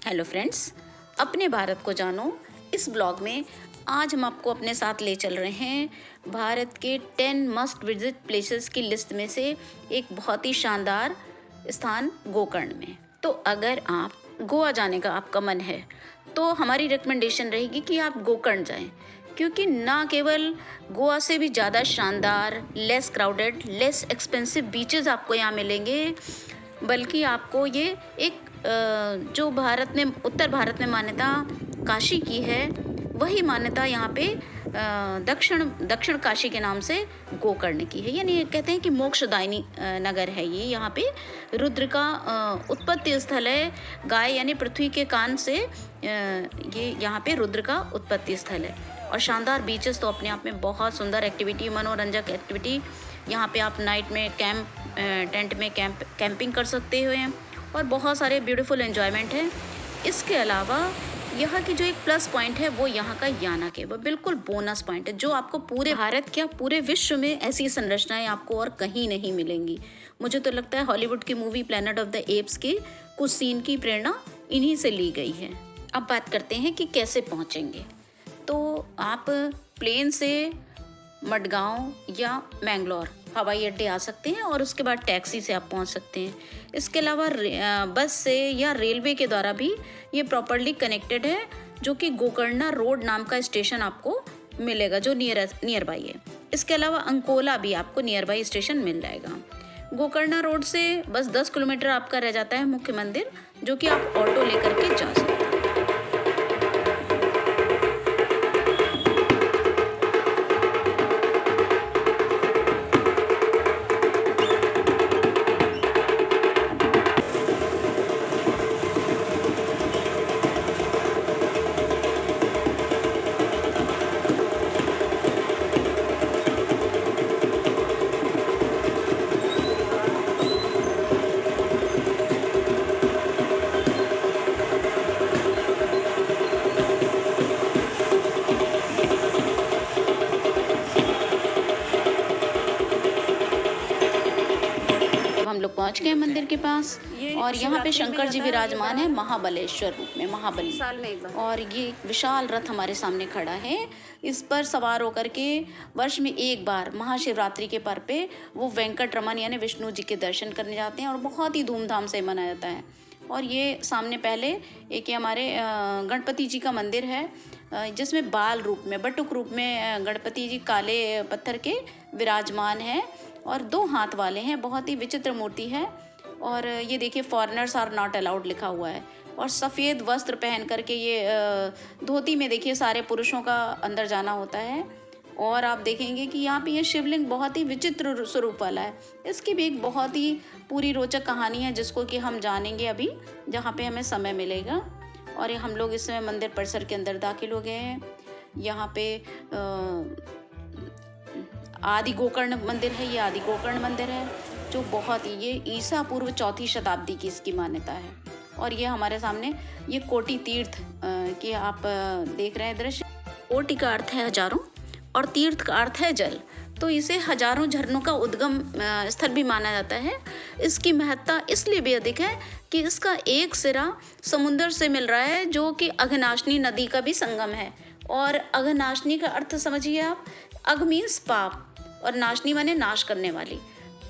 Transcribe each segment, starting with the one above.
Hello friends, अपने भारत को जानो। इस ब्लॉग में आज हम आपको अपने साथ ले चल रहे हैं भारत के 10 मस्ट विजिट प्लेसेस की लिस्ट में से एक बहुत ही शानदार स्थान गोकर्ण में। तो अगर आप गोवा जाने का आपका मन है तो हमारी रिकमेंडेशन रहेगी कि आप गोकर्ण जाएं, क्योंकि ना केवल गोवा से भी ज़्यादा शानदार, less crowded, less expensive beaches आपको यहाँ मिलेंगे, बल्कि आपको ये एक जो भारत में, उत्तर भारत में मान्यता काशी की है, वही मान्यता यहाँ पे दक्षिण काशी के नाम से गोकर्ण की है। यानी कहते हैं कि मोक्षदायिनी नगर है ये। यहाँ पे रुद्र का उत्पत्ति स्थल है। गाय यानी पृथ्वी के कान से ये यहाँ पे रुद्र का उत्पत्ति स्थल है। और शानदार बीचेस तो अपने आप में बहुत सुंदर एक्टिविटी, मनोरंजक एक्टिविटी। यहाँ पे आप नाइट में टेंट में कैंपिंग कर सकते हो और बहुत सारे ब्यूटीफुल एंजॉयमेंट है। इसके अलावा यहाँ की जो एक प्लस पॉइंट है वो यहाँ का यानक है। वो बिल्कुल बोनस पॉइंट है, जो आपको पूरे भारत, क्या पूरे विश्व में ऐसी संरचनाएं आपको और कहीं नहीं मिलेंगी। मुझे तो लगता है हॉलीवुड की movie planet of the apps के कुछ सीन की प्रेरणा इन्हीं से ली गई है। अब बात करते हैं कि कैसे पहुँचेंगे। तो आप प्लेन से मडगांव या मैंगलोर हवाई अड्डे आ सकते हैं और उसके बाद टैक्सी से आप पहुंच सकते हैं। इसके अलावा बस से या रेलवे के द्वारा भी ये प्रॉपर्ली कनेक्टेड है, जो कि गोकर्णा रोड नाम का स्टेशन आपको मिलेगा, जो नियर बाई है। इसके अलावा अंकोला भी आपको नियर बाई स्टेशन मिल जाएगा। गोकर्णा रोड से बस 10 किलोमीटर आपका रह जाता है मुख्य मंदिर, जो कि आप ऑटो लेकर के जा सकते हैं। हम लोग पहुंच गए मंदिर के पास और यहाँ पे शंकर जी विराजमान है महाबलेश्वर रूप में, महाबली। और ये विशाल रथ हमारे सामने खड़ा है। इस पर सवार होकर के वर्ष में एक बार महाशिवरात्रि के पर्व पे वो वेंकट रमन यानी विष्णु जी के दर्शन करने जाते हैं और बहुत ही धूमधाम से मनाया जाता है। और ये सामने पहले एक हमारे गणपति जी का मंदिर है, जिसमें बाल रूप में, बटुक रूप में गणपति जी काले पत्थर के विराजमान हैं और 2 हाथ वाले हैं। बहुत ही विचित्र मूर्ति है। और ये देखिए, फॉरेनर्स आर नॉट अलाउड लिखा हुआ है। और सफ़ेद वस्त्र पहन करके ये धोती में देखिए सारे पुरुषों का अंदर जाना होता है। और आप देखेंगे कि यहाँ पे ये शिवलिंग बहुत ही विचित्र स्वरूप वाला है। इसकी भी एक बहुत ही पूरी रोचक कहानी है, जिसको कि हम जानेंगे अभी, जहाँ पे हमें समय मिलेगा। और हम लोग इस समय मंदिर परिसर के अंदर दाखिल हो गए हैं। यहाँ पे आदि गोकर्ण मंदिर है। ये आदि गोकर्ण मंदिर है, जो बहुत ही, ये ईसा पूर्व 4वीं शताब्दी की इसकी मान्यता है। और ये हमारे सामने ये कोटि तीर्थ की आप देख रहे हैं दृश्य। कोटि का अर्थ है हजारों और तीर्थ का अर्थ है जल, तो इसे हजारों झरनों का उद्गम स्थल भी माना जाता है। इसकी महत्ता इसलिए भी अधिक है कि इसका एक सिरा समुद्र से मिल रहा है, जो कि अघनाशिनी नदी का भी संगम है। और अघनाशिनी का अर्थ समझिए आप, अघ मीन्स पाप और नाशनी माने नाश करने वाली।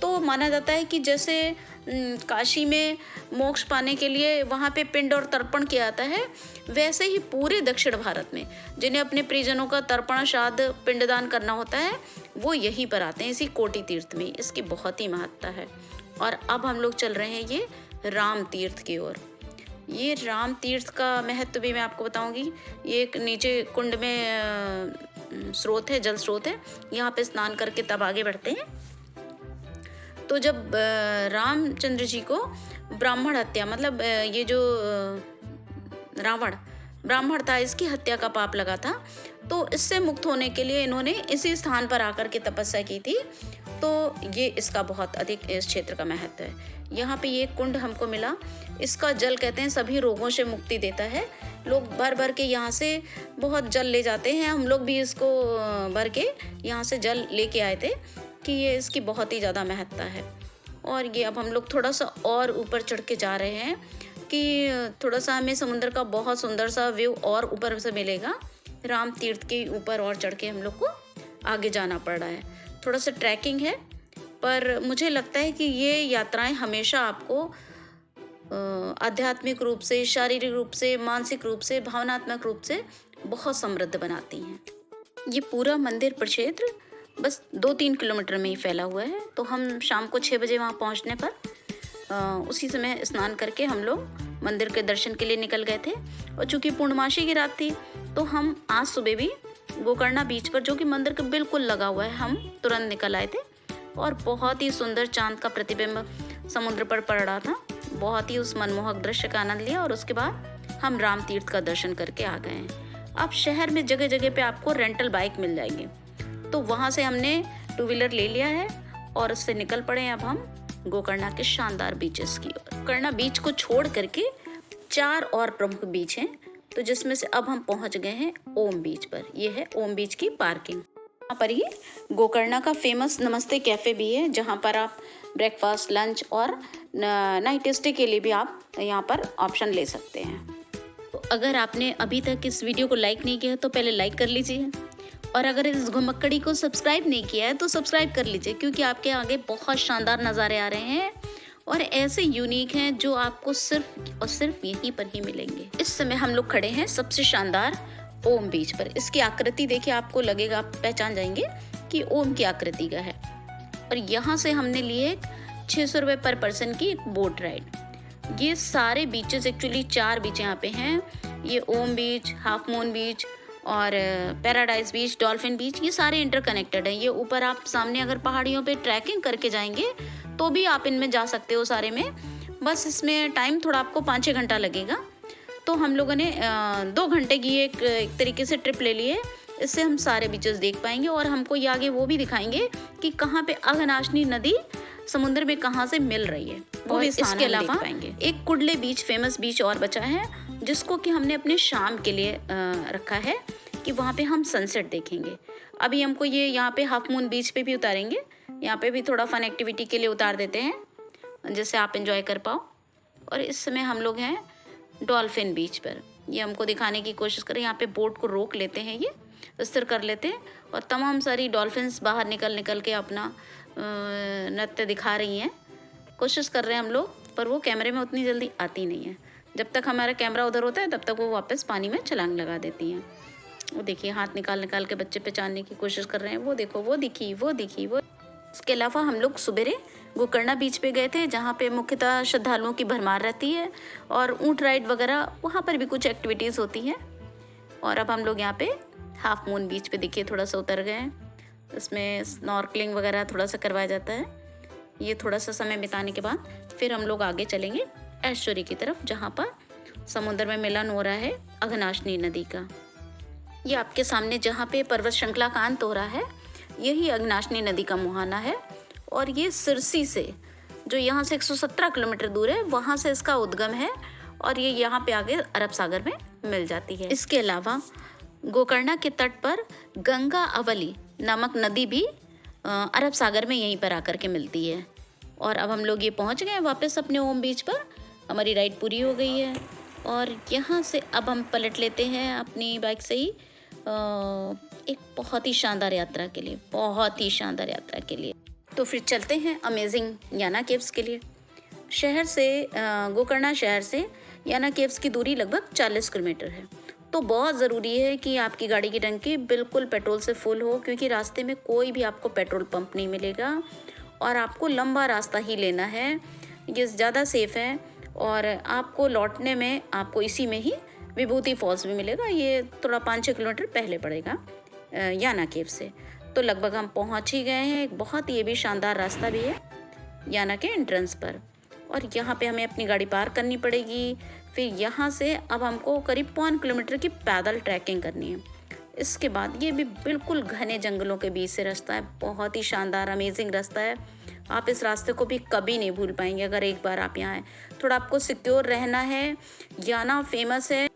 तो माना जाता है कि जैसे काशी में मोक्ष पाने के लिए वहाँ पे पिंड और तर्पण किया जाता है, वैसे ही पूरे दक्षिण भारत में जिन्हें अपने प्रियजनों का तर्पण, श्राद्ध, पिंडदान करना होता है, वो यहीं पर आते हैं, इसी कोटि तीर्थ में। इसकी बहुत ही महत्ता है। और अब हम लोग चल रहे हैं ये राम तीर्थ की ओर। ये राम तीर्थ का महत्व भी मैं आपको बताऊंगी। ये एक नीचे कुंड में स्रोत है, जल स्रोत है। यहाँ पे स्नान करके तब आगे बढ़ते हैं। तो जब रामचंद्र जी को ब्राह्मण हत्या, मतलब ये जो रावण ब्राह्मण था, इसकी हत्या का पाप लगा था, तो इससे मुक्त होने के लिए इन्होंने इसी स्थान पर आकर के तपस्या की थी। तो ये इसका बहुत अधिक इस क्षेत्र का महत्व है। यहाँ पे ये कुंड हमको मिला। इसका जल कहते हैं सभी रोगों से मुक्ति देता है। लोग भर भर के यहाँ से बहुत जल ले जाते हैं। हम लोग भी इसको भर के यहाँ से जल लेके आए थे कि ये इसकी बहुत ही ज़्यादा महत्ता है। और ये अब हम लोग थोड़ा सा और ऊपर चढ़ के जा रहे हैं कि थोड़ा सा हमें समुद्र का बहुत सुंदर सा व्यू और ऊपर से मिलेगा। राम तीर्थ के ऊपर और चढ़ के हम लोग को आगे जाना पड़ रहा है। थोड़ा सा ट्रैकिंग है, पर मुझे लगता है कि ये यात्राएं हमेशा आपको आध्यात्मिक रूप से, शारीरिक रूप से, मानसिक रूप से, भावनात्मक रूप से बहुत समृद्ध बनाती हैं। ये पूरा मंदिर प्रक्षेत्र बस 2-3 किलोमीटर में ही फैला हुआ है। तो हम शाम को 6 बजे वहाँ पहुँचने पर उसी समय स्नान करके हम लोग मंदिर के दर्शन के लिए निकल गए थे। और चूँकि पूर्णमासी की रात थी तो हम आज सुबह भी गोकर्णा बीच पर, जो कि मंदिर के बिल्कुल लगा हुआ है, हम तुरंत निकल आए थे। और बहुत ही सुंदर चांद का प्रतिबिंब समुद्र पर पड़ रहा था। बहुत ही उस मनमोहक दृश्य का आनंद लिया और उसके बाद हम राम तीर्थ का दर्शन करके आ गए हैं। अब शहर में जगह जगह पे आपको रेंटल बाइक मिल जाएगी, तो वहाँ से हमने 2 व्हीलर ले लिया है और उससे निकल पड़े हैं अब हम गोकर्णा के शानदार बीचेस की ओर। गोकर्णा बीच को छोड़ करके 4 और प्रमुख बीच हैं, तो जिसमें से अब हम पहुँच गए हैं ओम बीच पर। यह है ओम बीच की पार्किंग। यहाँ पर ही गोकर्णा का फेमस नमस्ते कैफ़े भी है, जहाँ पर आप ब्रेकफास्ट, लंच और नाइट स्टे के लिए भी आप यहाँ पर ऑप्शन ले सकते हैं। तो अगर आपने अभी तक इस वीडियो को लाइक नहीं किया है तो पहले लाइक कर लीजिए, और अगर इस घुमक्कड़ी को सब्सक्राइब नहीं किया है तो सब्सक्राइब कर लीजिए, क्योंकि आपके आगे बहुत शानदार नज़ारे आ रहे हैं और ऐसे यूनिक हैं जो आपको सिर्फ और सिर्फ यहीं पर ही मिलेंगे। इस समय हम लोग खड़े हैं सबसे शानदार ओम बीच पर। इसकी आकृति देखिए, आपको लगेगा, आप पहचान जाएंगे कि ओम की आकृति का है। और यहाँ से हमने लिए 600 रुपये पर पर्सन की एक बोट राइड। ये सारे बीचेस, एक्चुअली 4 बीच यहाँ पे हैं। ये ओम बीच, हाफ मून बीच और पैराडाइज बीच, डॉल्फिन बीच, ये सारे इंटरकनेक्टेड हैं। ये ऊपर आप सामने अगर पहाड़ियों पे ट्रैकिंग करके जाएंगे तो भी आप इनमें जा सकते हो सारे में। बस इसमें टाइम थोड़ा आपको 5-6 घंटा लगेगा। तो हम लोगों ने 2 घंटे की एक तरीके से ट्रिप ले ली है। इससे हम सारे बीचेस देख पाएंगे और हमको ये आगे वो भी दिखाएंगे कि कहाँ पे अघनाशिनी नदी समुद्र में कहाँ से मिल रही है, वो भी इसके अलावा एक कुडले बीच, फेमस बीच और बचा है, जिसको कि हमने अपने शाम के लिए रखा है कि वहाँ पे हम सनसेट देखेंगे। अभी हमको ये यहाँ पे हाफ मून बीच पे भी उतारेंगे। यहाँ पे भी थोड़ा फन एक्टिविटी के लिए उतार देते हैं जिससे आप एंजॉय कर पाओ। और इस समय हम लोग हैं डॉल्फिन बीच पर। ये हमको दिखाने की कोशिश करें, यहाँ पे बोट को रोक लेते हैं, ये स्थिर कर लेते हैं और तमाम सारी डॉल्फिन्स बाहर निकल के अपना नृत्य दिखा रही हैं। कोशिश कर रहे हैं हम लोग, पर वो कैमरे में उतनी जल्दी आती नहीं है। जब तक हमारा कैमरा उधर होता है तब तक वो वापस पानी में छलांग लगा देती हैं। वो देखिए, हाथ निकाल के बच्चे पहचानने की कोशिश कर रहे हैं। वो देखो, वो दिखी। इसके अलावा हम लोग सवेरे गोकर्णा बीच पे गए थे, जहाँ पे मुख्यतः श्रद्धालुओं की भरमार रहती है और ऊँट राइड वगैरह, वहाँ पर भी कुछ एक्टिविटीज़ होती हैं। और अब हम लोग यहाँ पे हाफ मून बीच पे देखिए थोड़ा सा उतर गए। इसमें स्नॉर्कलिंग वगैरह थोड़ा सा करवाया जाता है। ये थोड़ा सा समय बिताने के बाद फिर हम लोग आगे चलेंगे ऐश्वर्य की तरफ, जहाँ पर समुद्र में मिलन हो रहा है अघनाशिनी नदी का। ये आपके सामने जहाँ पे पर्वत श्रृंखला का अंत हो रहा है, यही अघनाशिनी नदी का मुहाना है। और ये सिरसी से, जो यहाँ से 117 किलोमीटर दूर है, वहाँ से इसका उद्गम है और ये यहाँ पे आगे अरब सागर में मिल जाती है। इसके अलावा गोकर्णा के तट पर गंगा अवली नामक नदी भी अरब सागर में यहीं पर आकर के मिलती है। और अब हम लोग ये पहुँच गए वापस अपने ओम बीच पर। हमारी राइड पूरी हो गई है और यहाँ से अब हम पलट लेते हैं अपनी बाइक से ही एक बहुत ही शानदार यात्रा के लिए। तो फिर चलते हैं अमेजिंग याना केव्स के लिए। शहर से गोकर्णा शहर से याना केव्स की दूरी लगभग 40 किलोमीटर है। तो बहुत ज़रूरी है कि आपकी गाड़ी की टंकी बिल्कुल पेट्रोल से फुल हो, क्योंकि रास्ते में कोई भी आपको पेट्रोल पंप नहीं मिलेगा और आपको लंबा रास्ता ही लेना है। ये ज़्यादा सेफ़ है और आपको लौटने में आपको इसी में ही विभूति फॉल्स भी मिलेगा। ये थोड़ा 5-6 किलोमीटर पहले पड़ेगा याना केव से। तो लगभग हम पहुंच ही गए हैं। एक बहुत ये भी शानदार रास्ता भी है याना के एंट्रेंस पर, और यहाँ पे हमें अपनी गाड़ी पार्क करनी पड़ेगी। फिर यहाँ से अब हमको करीब 5 किलोमीटर की पैदल ट्रैकिंग करनी है। इसके बाद ये भी बिल्कुल घने जंगलों के बीच से रास्ता है। बहुत ही शानदार अमेजिंग रास्ता है। आप इस रास्ते को भी कभी नहीं भूल पाएंगे अगर एक बार आप यहाँ आए। थोड़ा आपको सिक्योर रहना है। याना फेमस है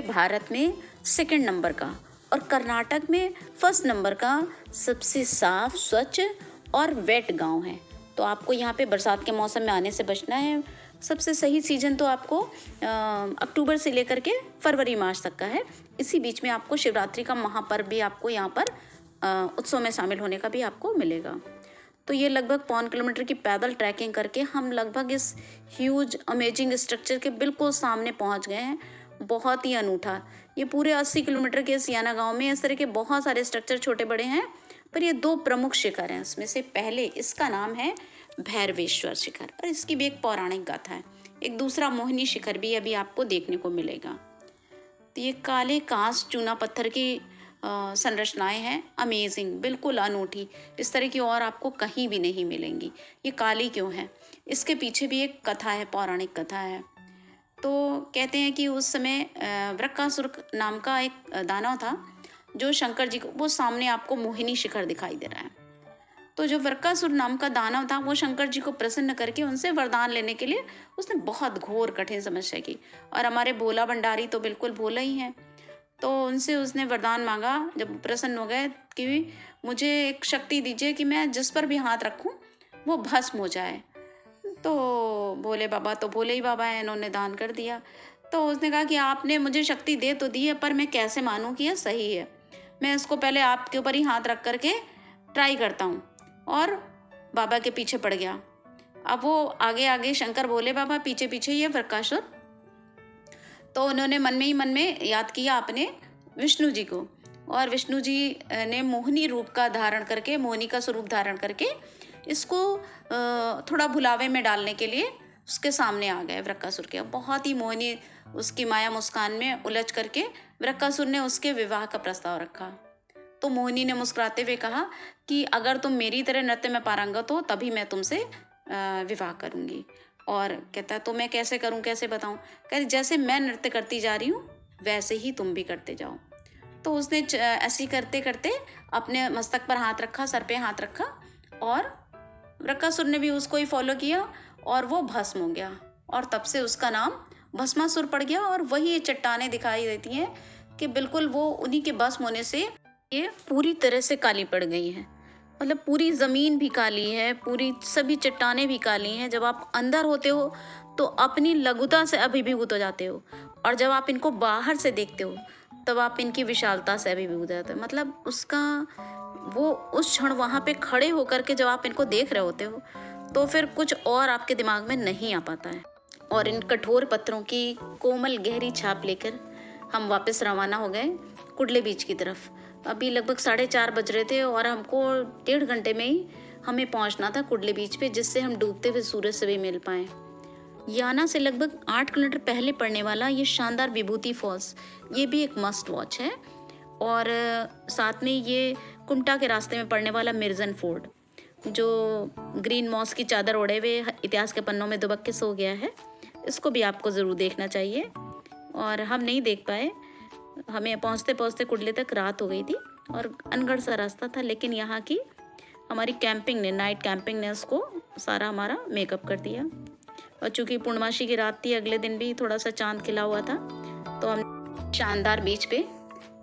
भारत में 2nd नंबर का और कर्नाटक में 1st नंबर का सबसे साफ, स्वच्छ और वेट गांव है। तो आपको यहाँ पे बरसात के मौसम में आने से बचना है। सबसे सही सीजन तो आपको अक्टूबर से लेकर के फरवरी मार्च तक का है। इसी बीच में आपको शिवरात्रि का महापर्व भी आपको यहाँ पर उत्सव में शामिल होने का भी आपको मिलेगा। तो ये लगभग 5 किलोमीटर की पैदल ट्रैकिंग करके हम लगभग इस ह्यूज अमेजिंग स्ट्रक्चर के बिल्कुल सामने पहुँच गए हैं। बहुत ही अनूठा, ये पूरे 80 किलोमीटर के इस याना गाँव में इस तरह के बहुत सारे स्ट्रक्चर छोटे बड़े हैं, पर ये 2 प्रमुख शिखर हैं। इसमें से पहले इसका नाम है भैरवेश्वर शिखर और इसकी भी एक पौराणिक गाथा है। एक दूसरा मोहिनी शिखर भी अभी आपको देखने को मिलेगा। तो ये काले कांस चूना पत्थर की संरचनाएं हैं, अमेजिंग, बिल्कुल अनूठी, इस तरह की और आपको कहीं भी नहीं मिलेंगी। ये काली क्यों है, इसके पीछे भी एक कथा है, पौराणिक कथा है। तो कहते हैं कि उस समय वृक्कासुर नाम का एक दानव था जो शंकर जी को, वो सामने आपको मोहिनी शिखर दिखाई दे रहा है। तो जो वृक्कासुर नाम का दानव था वो शंकर जी को प्रसन्न करके उनसे वरदान लेने के लिए उसने बहुत घोर कठिन समस्या की। और हमारे भोला भंडारी तो बिल्कुल भोला ही है, तो उनसे उसने वरदान मांगा जब प्रसन्न हो गए कि मुझे एक शक्ति दीजिए कि मैं जिस पर भी हाथ रखूं वो भस्म हो जाए। तो भोले बाबा तो भोले ही बाबा है, इन्होंने दान कर दिया। तो उसने कहा कि आपने मुझे शक्ति दे तो दी है, पर मैं कैसे मानूं कि यह सही है। मैं इसको पहले आपके ऊपर ही हाथ रख करके ट्राई करता हूँ। और बाबा के पीछे पड़ गया। अब वो आगे आगे शंकर भोले बाबा, पीछे पीछे ये वृक्कासुर। तो उन्होंने मन में ही मन में याद किया अपने विष्णु जी को, और विष्णु जी ने मोहिनी रूप का धारण करके, मोहिनी का स्वरूप धारण करके इसको थोड़ा भुलावे में डालने के लिए उसके सामने आ गए वृक्कासुर के। बहुत ही मोहिनी उसकी माया मुस्कान में उलझ करके वृक्कासुर ने उसके विवाह का प्रस्ताव रखा। तो मोहिनी ने मुस्कुराते हुए कहा कि अगर तुम मेरी तरह नृत्य में पारंगत हो तभी मैं तुमसे विवाह करूंगी। और कहता है तो मैं कैसे करूं, कैसे बताऊं? कहते जैसे मैं नृत्य करती जा रही हूं वैसे ही तुम भी करते जाओ। तो उसने ऐसे करते करते अपने मस्तक पर हाथ रखा, सर पे हाथ रखा, और वृक्कासुर ने भी उसको ही फॉलो किया और वो भस्म हो गया। और तब से उसका नाम भस्मासुर पड़ गया। और वही चट्टानें दिखाई देती हैं कि बिल्कुल वो उन्हीं के भस्म होने से ये पूरी तरह से काली पड़ गई है। मतलब पूरी ज़मीन भी काली है, पूरी सभी चट्टानें भी काली हैं। जब आप अंदर होते हो तो अपनी लघुता से अभिभूत हो जाते हो, और जब आप इनको बाहर से देखते हो तब आप इनकी विशालता से अभिभूत हो जाते हो। मतलब उसका वो उस क्षण वहाँ पे खड़े होकर के जब आप इनको देख रहे होते हो तो फिर कुछ और आपके दिमाग में नहीं आ पाता है। और इन कठोर पत्थरों की कोमल गहरी छाप लेकर हम वापस रवाना हो गए कुडले बीच की तरफ। अभी लगभग 4:30 बज रहे थे और हमको 1.5 घंटे में ही हमें पहुंचना था कुडले बीच पे, जिससे हम डूबते हुए सूरज से भी मिल पाएँ। याना से लगभग 8 किलोमीटर पहले पड़ने वाला ये शानदार विभूति फॉल्स, ये भी एक मस्ट वॉच है। और साथ में ये कुमटा के रास्ते में पड़ने वाला मिर्जन फोर्ट, जो ग्रीन मॉस की चादर ओढ़े हुए इतिहास के पन्नों में दुबक के सो गया है, इसको भी आपको ज़रूर देखना चाहिए। और हम नहीं देख पाए, हमें पहुंचते पहुंचते कुडले तक रात हो गई थी और अनगढ़ सा रास्ता था। लेकिन यहाँ की हमारी कैंपिंग ने, नाइट कैंपिंग ने उसको सारा हमारा मेकअप कर दिया। और चूँकि पूर्णमासी की रात थी, अगले दिन भी थोड़ा सा चांद खिला हुआ था, तो हम शानदार बीच पे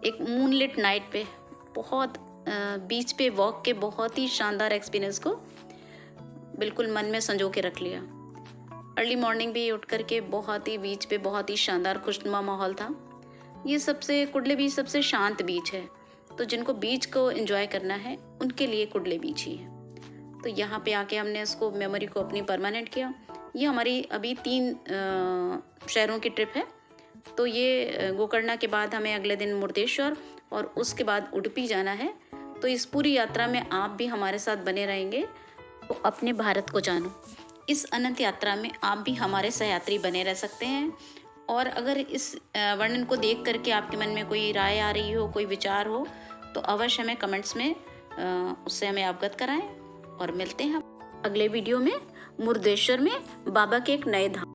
एक मूनलिट नाइट पे बहुत बीच पे वॉक के बहुत ही शानदार एक्सपीरियंस को बिल्कुल मन में संजो के रख लिया। अर्ली मॉर्निंग भी उठ करके बहुत ही बीच पे बहुत ही शानदार खुशनुमा माहौल था। ये सबसे कुडले बीच सबसे शांत बीच है, तो जिनको बीच को एंजॉय करना है उनके लिए कुडले बीच ही है। तो यहाँ पे आके हमने इसको मेमोरी को अपनी परमानेंट किया। ये हमारी अभी 3 शहरों की ट्रिप है। तो ये गोकर्ण के बाद हमें अगले दिन मुर्देश्वर और उसके बाद उडुपी जाना है। तो इस पूरी यात्रा में आप भी हमारे साथ बने रहेंगे। तो अपने भारत को जानो, इस अनंत यात्रा में आप भी हमारे सहयात्री बने रह सकते हैं। और अगर इस वर्णन को देख करके आपके मन में कोई राय आ रही हो, कोई विचार हो, तो अवश्य हमें कमेंट्स में उससे हमें अवगत कराएं। और मिलते हैं अगले वीडियो में मुर्देश्वर में बाबा के एक नए धाम।